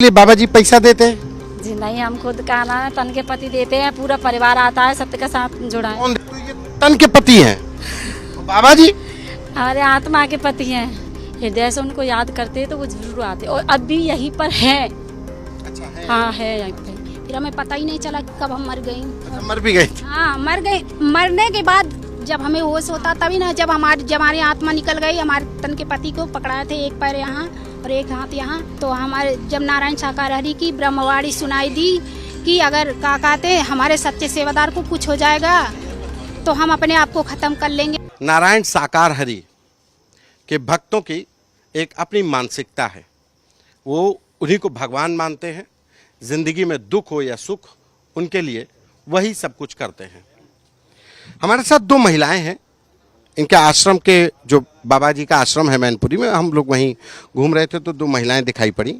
बाबा जी पैसा देते हैं? जी नहीं, हम खुद का ना तन के पति देते हैं, पूरा परिवार आता है, सत्य के साथ जुड़ा है। कौन तो ये तन के पति हैं बाबा जी? हमारे आत्मा के पति हैं। हृदय से उनको याद करते हैं तो वो जरूर आते और अब भी यहीं पर है। अच्छा है। हाँ है यहीं पे। फिर हमें पता ही नहीं चला कि कब हम मर गए। अच्छा, मर भी गए थे। हाँ मर गए। मरने के बाद जब हमें होश होता तभी ना, जब हमारी आत्मा निकल गई, हमारे तन के पति को पकड़ाए थे, एक पैर यहाँ और एक हाथ यहाँ। तो हमारे जब नारायण साकार हरि की ब्रह्मवाणी सुनाई दी कि अगर का कहते हमारे सच्चे सेवादार को कुछ हो जाएगा तो हम अपने आप को खत्म कर लेंगे। नारायण साकार हरि के भक्तों की एक अपनी मानसिकता है, वो उन्हीं को भगवान मानते हैं। जिंदगी में दुख हो या सुख, उनके लिए वही सब कुछ करते हैं। हमारे साथ दो महिलाएं हैं। इनके आश्रम के, जो बाबा जी का आश्रम है मैनपुरी में, हम लोग वहीं घूम रहे थे तो दो महिलाएं दिखाई पड़ी।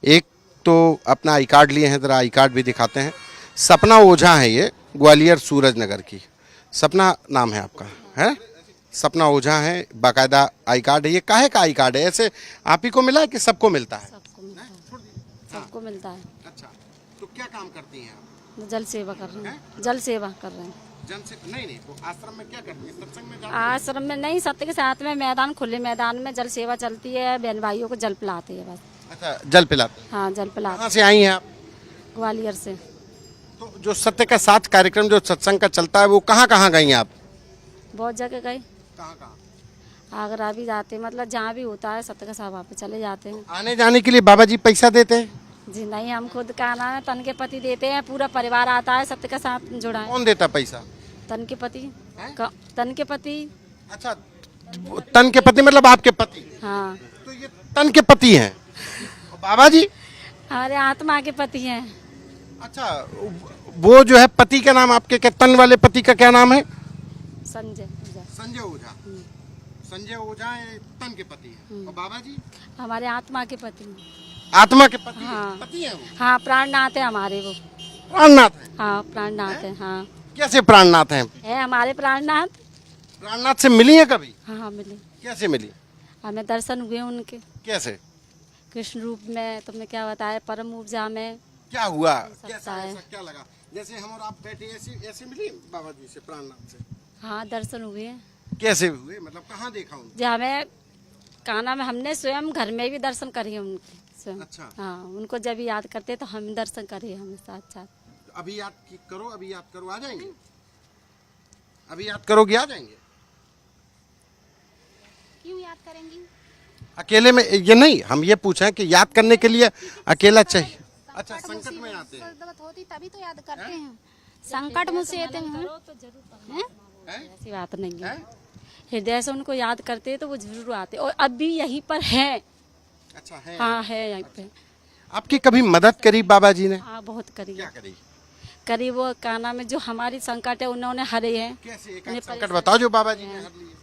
एक तो अपना आई कार्ड लिए हैं, ज़रा आई कार्ड भी दिखाते हैं। सपना ओझा है ये, ग्वालियर सूरज नगर की। सपना नाम है आपका, है? सपना ओझा है, बाकायदा आई कार्ड है। ये काहे का आई कार्ड है? ऐसे आप ही को मिला है कि सबको मिलता है? सबको मिलता है। अच्छा, तो क्या काम करती हैं आप? जल सेवा कर रहे हैं। जल सेवा कर रहे हैं। जन से नहीं, तो आश्रम में क्या करती है? सत्संग में जाती आश्रम में नहीं, सत्य के साथ में मैदान, खुले मैदान में जल सेवा चलती है। बहन भाइयों को जल पिलाते हैं बस। अच्छा, जल पिलाते हैं। हाँ जल पिलाते। कहाँ से आई हैं आप? ग्वालियर से। तो जो सत्य का साथ कार्यक्रम जो सत्संग का चलता है, वो कहाँ कहाँ गई हैं आप? बहुत जगह गए। कहाँ कहाँ? आगरा भी जाते, मतलब जहाँ भी होता है सत्य का साथ वहाँ पे चले जाते हैं। आने जाने के लिए बाबा जी पैसा देते हैं? जी नहीं, हम खुद का ना तन के पति देते हैं, पूरा परिवार आता है, सत्य के साथ जुड़ा है। कौन देता पैसा? तन के पति। तन के पति। अच्छा, तन के पति मतलब आपके पति? हाँ। तो ये तन के पति हैं बाबा जी? हमारे आत्मा के पति हैं। अच्छा, वो जो है पति का नाम आपके, क्या तन वाले पति का क्या नाम है? संजय ओझा। संजय ओझा। संजय ओझा तन के पति हैं। और बाबा जी? हमारे आत्मा के पति। आत्मा के पति? हाँ। पति हैं वो? हाँ प्राणनाथ है हमारे वो। प्राणनाथ है? हाँ प्राणनाथ है। हाँ कैसे प्राणनाथ हैं? है हमारे प्राणनाथ। प्राणनाथ से मिली है कभी? हाँ मिले। कैसे मिली? हमें दर्शन हुए उनके कैसे? कृष्ण रूप में। तुमने क्या बताया, परम ऊर्जा में। क्या हुआ? सकता कैसा है। ऐसा क्या लगा? जैसे हम और आप बैठे ऐसे मिली बाबा जी से, प्राणनाथ से? हाँ दर्शन हुए। कैसे हुए, मतलब कहाँ देखा उनको? जो हमें काना में हमने स्वयं घर में भी दर्शन करे उनके स्वयं। अच्छा। हाँ उनको जब याद करते तो हम दर्शन करे हमें साथ साथ। अभी याद करो, अभी याद करो, आ जाएंगे? अभी याद करोगे, आ जाएंगे? क्यों याद करेंगी? अकेले में ये नहीं, हम ये पूछा कि याद करने के लिए अकेला चाहिए। अच्छा, संकट में आते हैं? होती तभी तो याद करते हैं। संकट मुसीबत में ऐसी बात नहीं है। हृदय से उनको याद करते हैं तो वो जरूर आते और अब भी यहीं पर है। अच्छा है। हाँ है यहीं पे। आपकी कभी मदद करी बाबा जी ने? हाँ बहुत करी। क्या करी? करी वो काना में जो हमारी संकट है उन्होंने हरे हैं। कैसे? एक संकट बताओ जो बाबा जी ने हर लिए।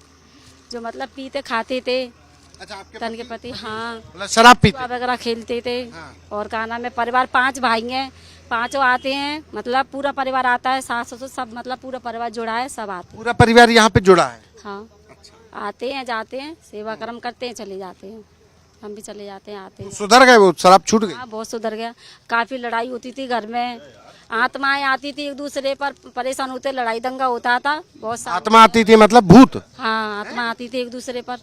जो मतलब पीते खाते थे। अच्छा, आपके तन के पति। हाँ मतलब शराब पीते? जुआ वगैरह खेलते थे। हाँ। और काना में परिवार 5 भाई हैं, 5 आते हैं, मतलब पूरा परिवार आता है, सास ससुर सब, मतलब पूरा परिवार जुड़ा है, सब आते हैं। पूरा परिवार यहाँ पे जुड़ा है? हाँ अच्छा। आते हैं, जाते हैं, सेवा कर्म करते हैं, चले जाते हैं। हम भी चले जाते हैं, आते हैं। सुधर गए वो, शराब छूट गई? हाँ बहुत सुधर गया। काफी लड़ाई होती थी घर में, आत्माएं आती थी एक दूसरे पर, परेशान होते, लड़ाई दंगा होता था बहुत सारा। आत्मा आती थी मतलब भूत? हाँ आत्मा आती थी एक दूसरे पर,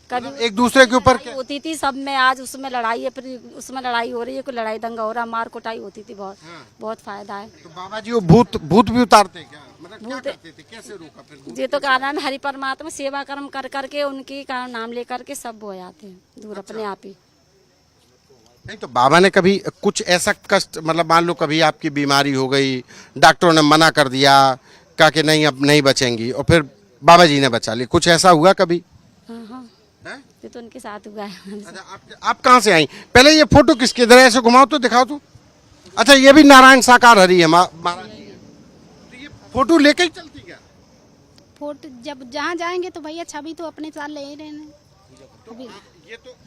कभी एक दूसरे के ऊपर क्या? होती थी सब में। आज उसमें लड़ाई है, फिर उसमें लड़ाई हो रही है, कोई लड़ाई दंगा हो रहा, मार कुटाई होती थी बहुत। बहुत फायदा है। तो बाबा जी वो भूत भी उतारते हैं क्या? मतलब क्या करते थे? कैसे रोका फिर भूत? ये तो कारण हरि परमात्मा सेवा कर्म कर करके उनकी का नाम लेकर के सब हो जाते हैं दूर अपने आप ही। नहीं तो बाबा ने कभी कुछ ऐसा कष्ट, मतलब मान लो कभी आपकी बीमारी हो गई, डॉक्टरों ने मना कर दिया, कहा कि नहीं अब नहीं बचेंगी, और फिर बाबा जी ने बचा ली, कुछ ऐसा हुआ कभी? हाँ हाँ ये तो उनके साथ हुआ है। अच्छा, आप कहाँ से आई? पहले ये फोटो किसके, इधर ऐसे घुमाओ तो दिखाओ तो। अच्छा, ये भी नारायण साकार हरि है महाराज जी है। तो ये फोटो लेके ही चलती क्या? फोटो जब जहाँ जाएंगे तो भैया छवि तो अपने साथ ले ही रहना। तो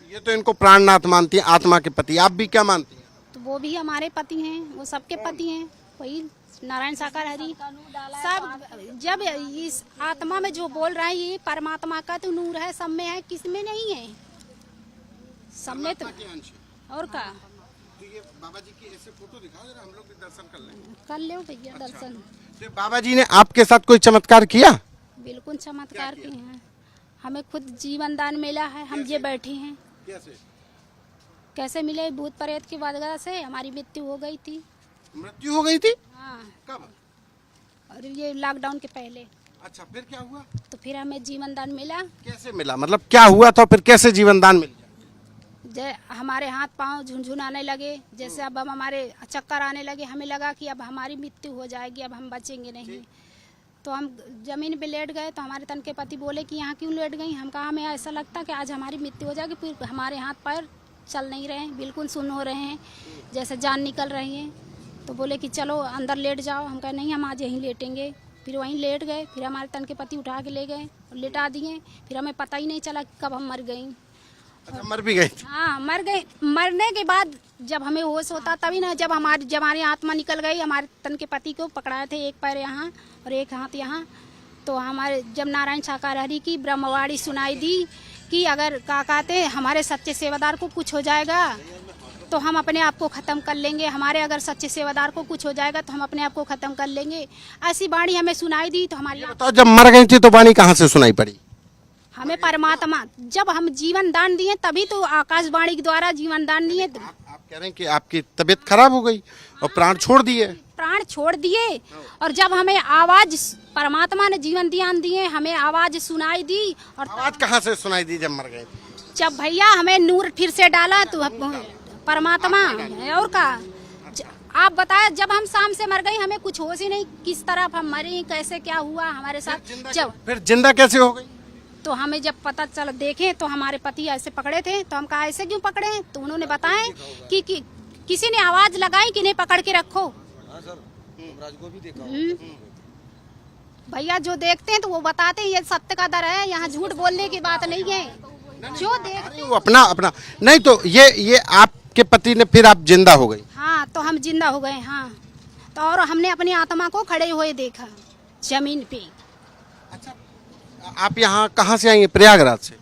ये तो इनको प्राणनाथ मानती है, आत्मा के पति। आप भी क्या मानती हैं? तो वो भी हमारे पति हैं, वो सबके पति हैं, वही नारायण साकार हरि सब। जब इस आत्मा में जो बोल रहा है ये परमात्मा का तो नूर है, सब में है, किस में नहीं है, सब में तो। और का तो ये बाबा जी की ऐसे फोटो दिखाओ जरा, हम लोग भी दर्शन कर लें। कर लो भैया दर्शन। तो बाबा जी ने आपके साथ कोई चमत्कार किया? बिल्कुल चमत्कार किए हैं। हमें खुद जीवन दान मिला है, हम ये बैठे हैं। कैसे मिले? भूत प्रेत की वजह से हमारी मृत्यु हो गई थी। मृत्यु हो गई थी? हाँ, कब? और ये लॉकडाउन के पहले। अच्छा, फिर क्या हुआ? तो फिर हमें जीवन दान मिला। कैसे मिला, मतलब क्या हुआ था, फिर कैसे जीवन दान मिल गया? हमारे हाथ पांव झुनझुनाने लगे, जैसे अब हम हमारे चक्कर आने लगे, हमें लगा कि अब हमारी मृत्यु हो जाएगी, अब हम बचेंगे नहीं। तो हम जमीन पे लेट गए, तो हमारे तन के पति बोले कि यहाँ क्यों लेट गई? हम कहा हमें ऐसा लगता कि आज हमारी मृत्यु हो जाएगी। फिर हमारे हाथ पैर चल नहीं रहे हैं, बिल्कुल सुन्न हो रहे हैं, जैसे जान निकल रही है। तो बोले कि चलो अंदर लेट जाओ। हम कहे नहीं, हम आज यहीं लेटेंगे। फिर वहीं लेट गए। फिर हमारे तन के पति उठा के ले गए और लेटा दिए। फिर हमें पता ही नहीं चला कि कब हम मर गई। अच्छा, मर भी गई? हाँ, मर गए। मरने के बाद जब हमें होश होता तभी ना, जब हमारी आत्मा निकल गई, हमारे तन के पति को पकड़ाए थे, एक पैर यहाँ और एक हाथ यहाँ। तो हमारे जब नारायण शाकाहारी की ब्रह्मवाणी सुनाई दी कि अगर का कहते हमारे सच्चे सेवादार को कुछ हो जाएगा तो हम अपने आप को ख़त्म कर लेंगे, हमारे अगर सच्चे सेवादार को कुछ हो जाएगा तो हम अपने आप को ख़त्म कर लेंगे। ऐसी वाणी हमें सुनाई दी। तो हमारी तो जब मर गई थी तो वाणी कहाँ से सुनाई पड़ी? हमें परमात्मा, जब हम जीवन दान दिए तभी तो आकाशवाणी के द्वारा जीवन दान दिए। आप कह रहे हैं कि आपकी तबीयत खराब हो गई और प्राण छोड़ दिए? प्राण छोड़ दिए। और जब हमें आवाज, परमात्मा ने जीवन दान दिए, हमें आवाज सुनाई दी। और आवाज कहाँ से सुनाई दी जब मर गए? जब भैया हमें नूर फिर से डाला तो परमात्मा और का। आप बताए, जब हम शाम से मर गई, हमें कुछ होश ही नहीं, किस तरफ हम मरे, कैसे क्या हुआ हमारे साथ। जब फिर जिंदा कैसे हो गई? तो हमें जब पता चल, देखे तो हमारे पति ऐसे पकड़े थे। तो हम कहा ऐसे क्यों पकड़े? तो उन्होंने बताया कि किसी ने आवाज लगाई कि नहीं पकड़ के रखो। भैया जो देखते हैं तो वो बताते हैं, ये सत्य का दर है, यहाँ झूठ बोलने की बात नहीं है। जो देखते वो अपना नहीं। तो ये आपके पति ने, फिर आप जिंदा हो गई? हाँ, तो हम जिंदा हो गए। हाँ, तो और हमने अपनी आत्मा को खड़े हुए देखा जमीन पे। अच्छा, आप यहाँ कहाँ से आएंगे? प्रयागराज से?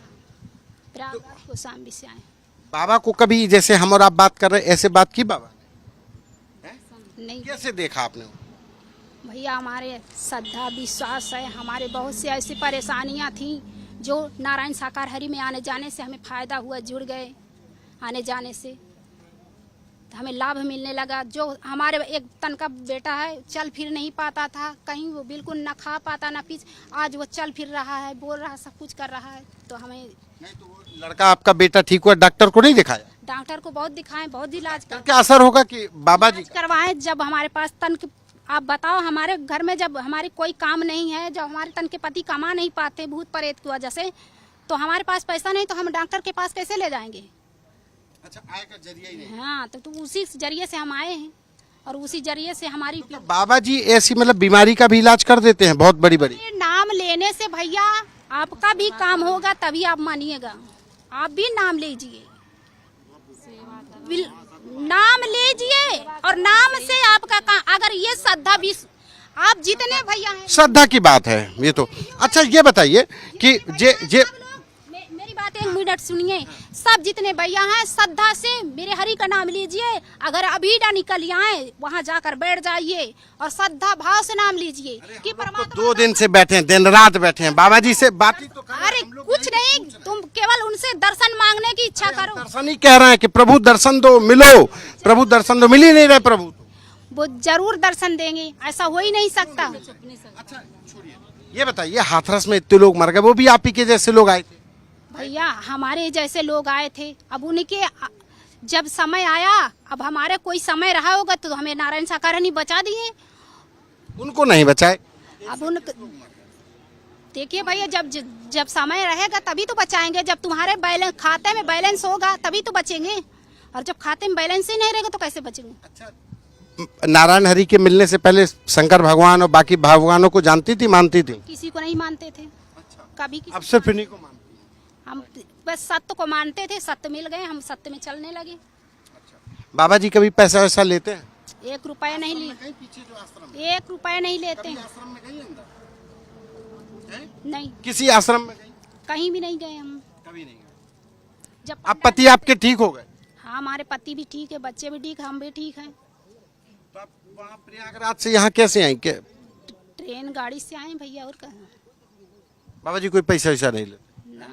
प्रयागराज कौशाम्बी से आए। बाबा को कभी, जैसे हम और आप बात कर रहे हैं, ऐसे बात की बाबा ने? नहीं कैसे देखा आपने? भैया, हमारे श्रद्धा विश्वास है। हमारे बहुत से ऐसी परेशानियां थी जो नारायण शाकाहारी में आने जाने से हमें फायदा हुआ, जुड़ गए आने जाने से, तो हमें लाभ मिलने लगा। जो हमारे एक तन का बेटा है, चल फिर नहीं पाता था, कहीं वो बिल्कुल ना खा पाता ना पीछ, आज वो चल फिर रहा है, बोल रहा है, सब कुछ कर रहा है। तो हमें नहीं, तो वो लड़का आपका बेटा ठीक हुआ, डॉक्टर को नहीं दिखाया? डॉक्टर को बहुत दिखाएं, बहुत इलाज क्या असर होगा कि बाबा जी करवाए। जब हमारे पास तन के, आप बताओ, हमारे घर में जब हमारे कोई काम नहीं है, जब हमारे तन के पति कमा नहीं पाते भूत प्रेत की वजह से, तो हमारे पास पैसा नहीं, तो हम डॉक्टर के पास कैसे ले जाएंगे? अच्छा, आय का जरिया ही नहीं। हाँ, तो उसी जरिए से हम आए हैं और उसी जरिए से हमारी तो बाबा जी ऐसी मतलब बीमारी का भी इलाज कर देते हैं, बहुत बड़ी बड़ी? नाम लेने से भैया आपका भी काम होगा, तभी आप मानिएगा। आप भी नाम लीजिए, नाम लीजिए और नाम से आपका काम। अगर ये श्रद्धा भी, आप जितने भैया हैं, श्रद्धा की बात है ये तो। अच्छा, ये बताइए कि जे मेरी बात एक मिनट सुनिए। सब जितने भैया हैं, श्रद्धा से मेरे हरि का नाम लीजिए। अगर अभी ना निकल आए, वहाँ जाकर बैठ जाइए और श्रद्धा भाव से नाम लीजिए कि परमात्मा। 2 दिन से बैठे हैं, दिन रात बैठे हैं, बाबा जी से बात ही तो कर रहे हैं। अरे कुछ नहीं, तुम केवल उनसे दर्शन मांगने की इच्छा करो। दर्शन ही कह रहे हैं कि प्रभु दर्शन दो, मिलो, प्रभु दर्शन दो, मिल ही नहीं रहे प्रभु। वो जरूर दर्शन देंगे, ऐसा हो ही नहीं सकता। अच्छा छोड़िए, ये बताइए, हाथरस में इतने लोग मर गए, वो भी आप ही के जैसे लोग आए थे? भैया, हमारे जैसे लोग आए थे। अब उनके जब समय आया, अब हमारे कोई समय रहा होगा तो हमें नारायण शाकाहारी बचा दिए, उनको नहीं बचाए। अब उन देखिए भैया, जब समय रहेगा तभी तो बचाएंगे। जब तुम्हारे बैलेंस, खाते में बैलेंस होगा तभी तो बचेंगे, और जब खाते में बैलेंस ही नहीं रहेगा तो कैसे बचेंगे? अच्छा, नारायण हरि के मिलने से पहले शंकर भगवान और बाकी भगवानों को जानती थी, मानती थी? किसी को नहीं मानते थे। कभी अब सिर्फ इन्हीं को मानती? हम बस सत्य को मानते थे, सत्य मिल गए, हम सत्य में चलने लगे। बाबा जी कभी पैसा वैसा लेते हैं? 1 रुपया नहीं ले, 1 रुपया नहीं लेते हैं। नहीं, किसी आश्रम में गई? कहीं भी नहीं गए हम। कभी नहीं गए। जब अब पति आपके ठीक हो गए? हाँ, हमारे पति भी ठीक है, बच्चे भी ठीक, हम भी ठीक हैं। तो आप वहाँ प्रयागराज से यहाँ कैसे आई? ट्रेन गाड़ी से आए भैया, और कहाँ। बाबा जी कोई पैसा वैसा नहीं लेते? ना,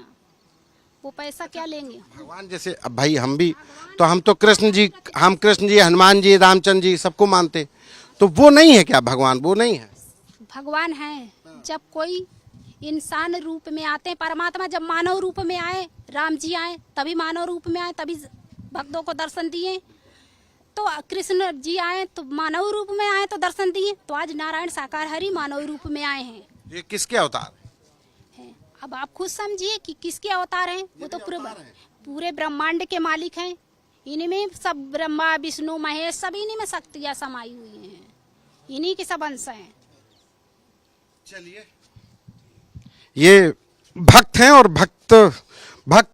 वो पैसा क्या लेंगे। भगवान जैसे अब भाई हम भी तो हम कृष्ण जी, हनुमान जी, रामचंद्र जी सबको मानते, तो वो नहीं है क्या भगवान? वो नहीं है? भगवान है, जब कोई इंसान रूप में आते हैं, परमात्मा जब मानव रूप में आए, राम जी आए तभी मानव रूप में आए, तभी भक्तों को दर्शन दिए। तो कृष्ण जी आए तो मानव रूप में आए तो दर्शन दिए। तो आज नारायण साकार हरि मानव रूप में आए हैं। ये किसके अवतार हैं। अब आप खुद समझिए कि किसके अवतार हैं। वो तो पूरे ब्रह्मांड के मालिक हैं। इन्हीं में सब ब्रह्मा विष्णु महेश सब इन्हीं में शक्तियाँ समाई हुई हैं, इन्हीं के सब अंश हैं। चलिए, ये भक्त हैं और भक्त